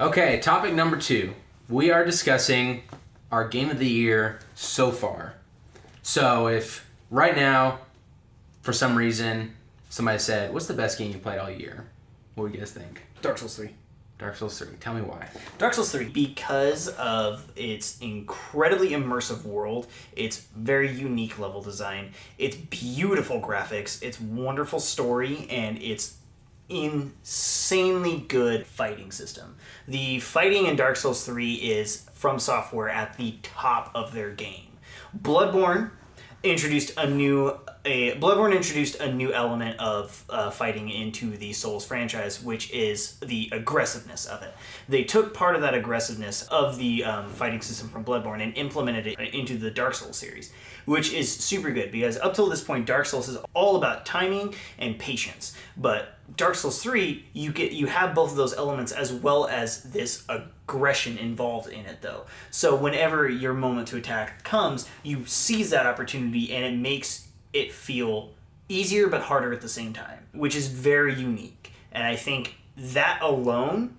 Okay, topic number 2. We are discussing our game of the year so far. So if right now, for some reason, somebody said, what's the best game you played all year? What would you guys think? Dark Souls 3. Dark Souls 3. Tell me why. Dark Souls 3, because of its incredibly immersive world, its very unique level design, its beautiful graphics, its wonderful story, and its insanely good fighting system. The fighting in Dark Souls 3 is From Software at the top of their game. Bloodborne introduced a new element of fighting into the Souls franchise, which is the aggressiveness of it. They took part of that aggressiveness of the fighting system from Bloodborne and implemented it into the Dark Souls series, which is super good because up till this point, Dark Souls is all about timing and patience. But Dark Souls 3, you have both of those elements as well as this aggression involved in it, though. So whenever your moment to attack comes, you seize that opportunity, and it makes it feel easier but harder at the same time, which is very unique. And I think that alone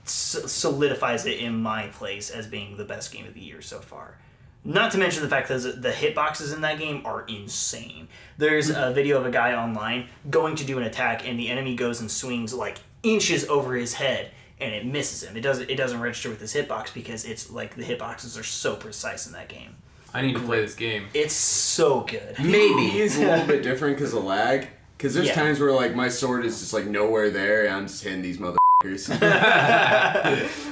solidifies it in my place as being the best game of the year so far. Not to mention the fact that the hitboxes in that game are insane. There's a video of a guy online going to do an attack, and the enemy goes and swings like inches over his head, and it misses him. It doesn't register with his hitbox because it's like the hitboxes are so precise in that game. I need to play this game. It's so good. Maybe. It's a little bit different because of lag. Because there's times where like my sword is just like nowhere there, and I'm just hitting these motherfuckers.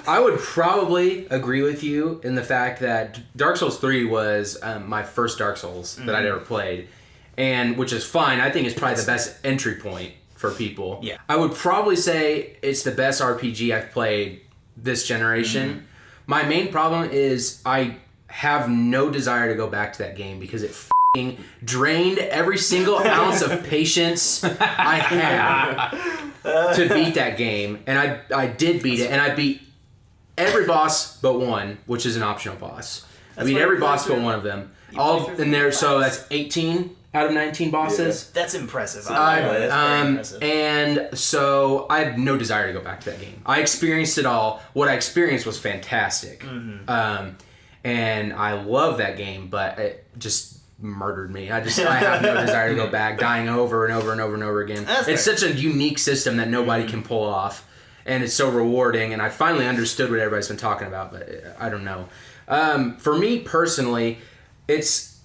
I would probably agree with you in the fact that Dark Souls 3 was my first Dark Souls that I'd ever played, and which is fine. I think it's probably the best entry point for people. Yeah. I would probably say it's the best RPG I've played this generation. My main problem is I have no desire to go back to that game because it drained every single ounce of patience I had to beat that game, and I did beat it, and I beat every boss but one, which is an optional boss. I beat every boss but one of them. All in there, so that's 18 out of 19 bosses. Yeah. That's impressive. That's very impressive. And so I had no desire to go back to that game. I experienced it all. What I experienced was fantastic, and I love that game, but it just murdered me. I have no desire to go back, dying over and over and over and over again. It's such a unique system that nobody can pull off, and it's so rewarding, and I finally understood what everybody's been talking about, but I don't know. For me personally, it's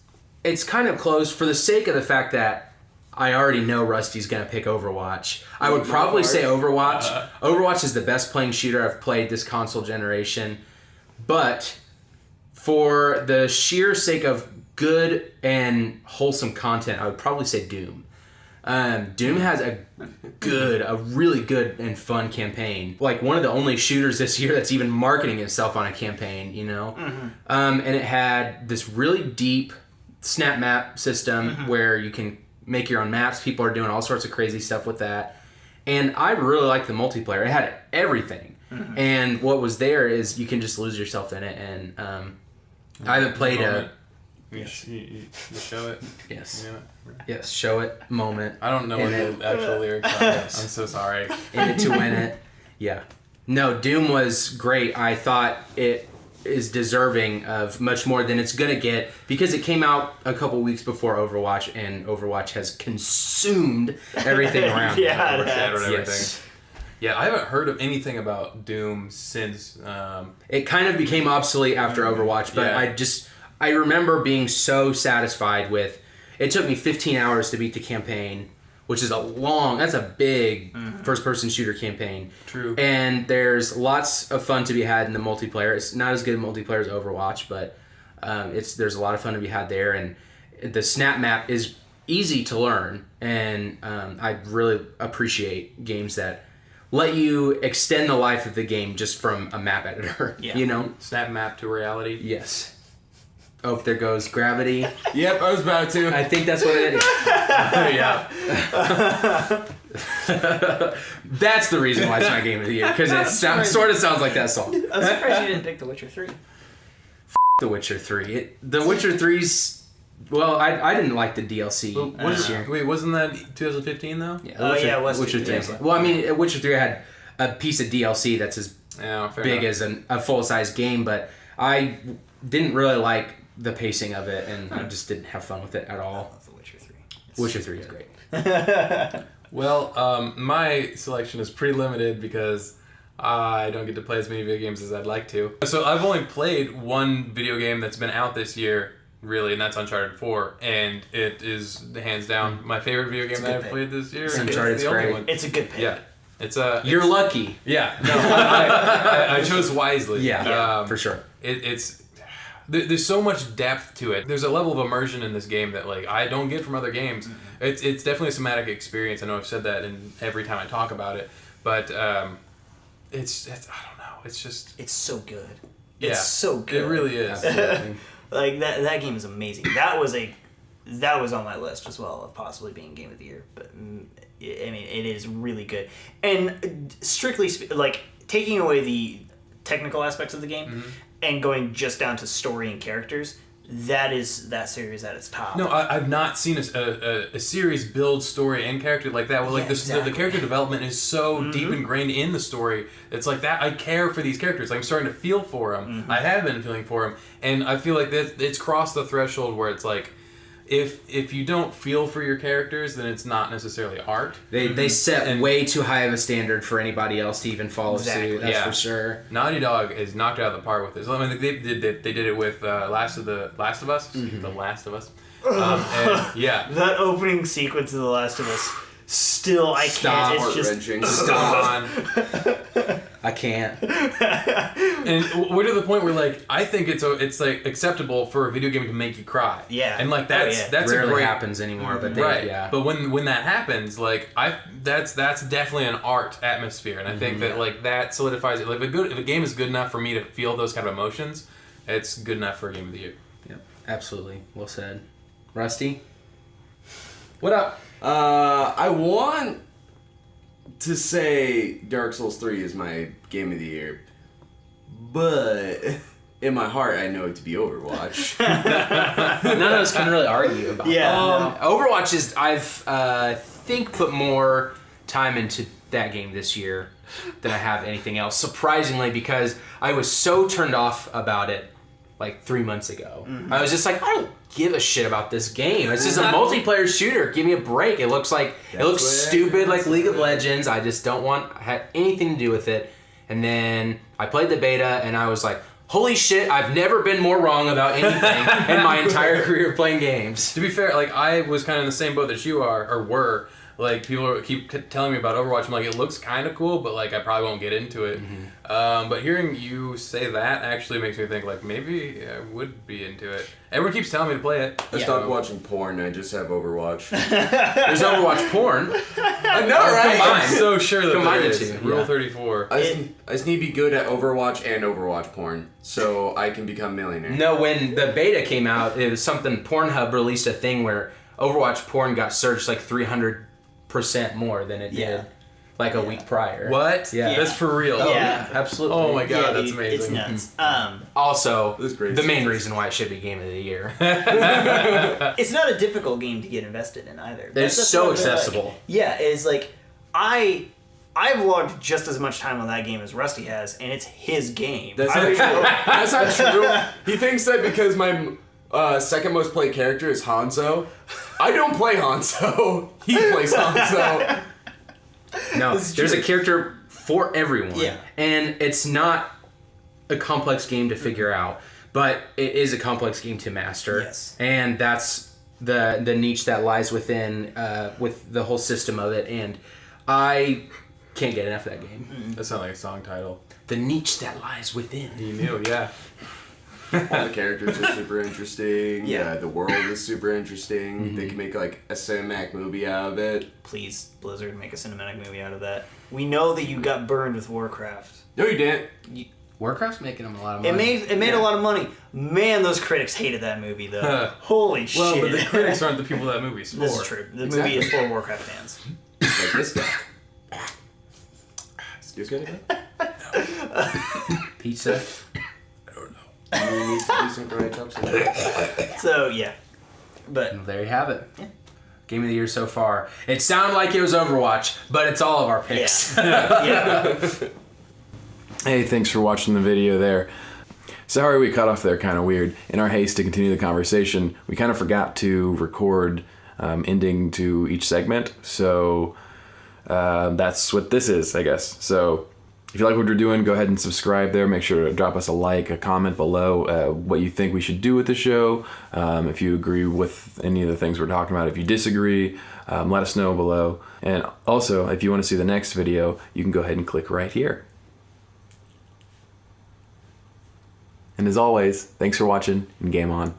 kind of close for the sake of the fact that I already know Rusty's going to pick Overwatch. I would probably say Overwatch. Overwatch is the best playing shooter I've played this console generation, but for the sheer sake of good and wholesome content, I would probably say Doom. Doom has a really good and fun campaign. Like one of the only shooters this year that's even marketing itself on a campaign, you know? And it had this really deep snap map system where you can make your own maps. People are doing all sorts of crazy stuff with that. And I really liked the multiplayer. It had everything. And what was there is you can just lose yourself in it. And I haven't played a... You show it? Yes. Yeah. Yes, show it moment. I don't know what the actual lyrics are. I'm so sorry. In it to win it. Yeah. No, Doom was great. I thought it is deserving of much more than it's going to get because it came out a couple weeks before Overwatch, and Overwatch has consumed everything around it. Overshadowed everything. Yes. Yeah, I haven't heard of anything about Doom since... It kind of became obsolete after Overwatch, but I remember being so satisfied with... It took me 15 hours to beat the campaign, which is that's a big first-person shooter campaign. True. And there's lots of fun to be had in the multiplayer. It's not as good in multiplayer as Overwatch, but there's a lot of fun to be had there. And the snap map is easy to learn, and I really appreciate games that let you extend the life of the game just from a map editor. Yeah. You know? Snap map to reality. Yes. Oh, there goes gravity. Yep, I was about to. I think that's what it is. Yeah. That's the reason why it's my game of the year, because it sort of sounds like that song. I'm surprised you didn't pick The Witcher 3. The Witcher 3. The Witcher 3's Well, I didn't like the DLC this year. Wait, wasn't that 2015 though? Yeah, Oh, yeah, it was Witcher 3. yeah. Well, I mean, Witcher 3 had a piece of DLC that's as Yeah, fair big enough. as a full-size game, but I didn't really like the pacing of it, and I just didn't have fun with it at I all. love The Witcher 3. Witcher 3 is great. Well, my selection is pretty limited because I don't get to play as many video games as I'd like to. So I've only played one video game that's been out this year, really, and that's Uncharted 4, and it is hands down my favorite video game a that good I've pick. played this year. It's and Uncharted's the only great. one. It's a good pick. Yeah, it's You're lucky. Yeah, no, I chose wisely. Yeah, for sure. There's so much depth to it. There's a level of immersion in this game that like I don't get from other games. Mm-hmm. It's definitely a somatic experience. I know I've said that in every time I talk about it, but it's I don't know. It's just It's so good. yeah, It's so good. It really is. Absolutely. Like that game is amazing. That was on my list as well of possibly being game of the year. But I mean, it is really good. And strictly like taking away the technical aspects of the game and going just down to story and characters, that is that series at its top. No, I've not seen a series build story and character like that. Well, like Yeah, this, exactly. the character development is so deep ingrained in the story. It's like that. I care for these characters. I'm starting to feel for them. I have been feeling for them, and I feel like it's crossed the threshold where it's like, if you don't feel for your characters, then it's not necessarily art. They set way too high of a standard for anybody else to even follow Exactly, suit. That's yeah. for sure. Naughty Dog is knocked out of the park with this. I mean, they did it with Last of Us, The Last of Us. And, yeah. That opening sequence of The Last of Us, still I Stop. can't. It's just Heart-wrenching. on. I can't. And we're to the point where like I think it's like acceptable for a video game to make you cry. Yeah. And like Oh, yeah. that's Rarely a great happens anymore, but right. yeah. But when that happens, like that's definitely an art atmosphere, and I think that like that solidifies it. Like if a game is good enough for me to feel those kind of emotions, it's good enough for a game of the year. Yep, absolutely. Well said. Rusty? What up? I want to say Dark Souls 3 is my game of the year, but in my heart I know it to be Overwatch. None of us can really argue about Yeah, that. Overwatch is, I've think put more time into that game this year than I have anything else. Surprisingly, because I was so turned off about it like 3 months ago. I was just like, I don't give a shit about this game. It's just a multiplayer shooter. Give me a break. It looks stupid like League of Legends. I just don't want have anything to do with it. And then I played the beta and I was like, holy shit, I've never been more wrong about anything in my entire career of playing games. To be fair, like I was kind of in the same boat that you are or were. Like people keep telling me about Overwatch. I'm like, it looks kind of cool, but like I probably won't get into it. But hearing you say that actually makes me think like maybe I would be into it. Everyone keeps telling me to play it. I stopped watching porn. I just have Overwatch. There's Overwatch porn. I know, right? I'm so sure that Combine there the is. two, Rule yeah. 34. I just need to be good at Overwatch and Overwatch porn, so I can become millionaire. No, when the beta came out, it was something, Pornhub released a thing where Overwatch porn got searched like 300% more than it Yeah. did like a week prior. What? Yeah. That's for real. Yeah. Absolutely. Oh my god, Yeah, that's dude, amazing. It's nuts. Also, That's great. the main reason why it should be Game of the Year. It's not a difficult game to get invested in either. It's That's so what I like. accessible. Yeah, it's like I've logged just as much time on that game as Rusty has, and it's his game. That's not true. That's not true. He thinks that because my second most played character is Hanzo. I don't play Hanzo. He plays Hanzo. No, This is there's true. a character for everyone. Yeah. And it's not a complex game to figure out, but it is a complex game to master. Yes. And that's the niche that lies within with the whole system of it, and I can't get enough of that game. That sounds like a song title. The niche that lies within. You knew, yeah. All the characters are super interesting. Yeah. The world is super interesting. They can make like a cinematic movie out of it. Please, Blizzard, make a cinematic movie out of that. We know that you got burned with Warcraft. No, you didn't. Warcraft's making them a lot of It money. made a lot of money. Man, those critics hated that movie though. Holy Well, shit! but the critics aren't the people that movie's for. This is true. The Exactly. movie is for Warcraft fans. Like this guy. Excuse me? Pizza. You need to do some karate chops. So yeah, But There you have it. Game of the year so far. It sounded like it was Overwatch, but it's all of our picks. yeah. Hey, thanks for watching the video there. Sorry we cut off there kind of weird. In our haste to continue the conversation, we kind of forgot to record ending to each segment. So that's what this is, I guess. So if you like what we're doing, go ahead and subscribe there. Make sure to drop us a like, a comment below what you think we should do with the show. If you agree with any of the things we're talking about. If you disagree, let us know below. And also, if you want to see the next video, you can go ahead and click right here. And as always, thanks for watching and game on.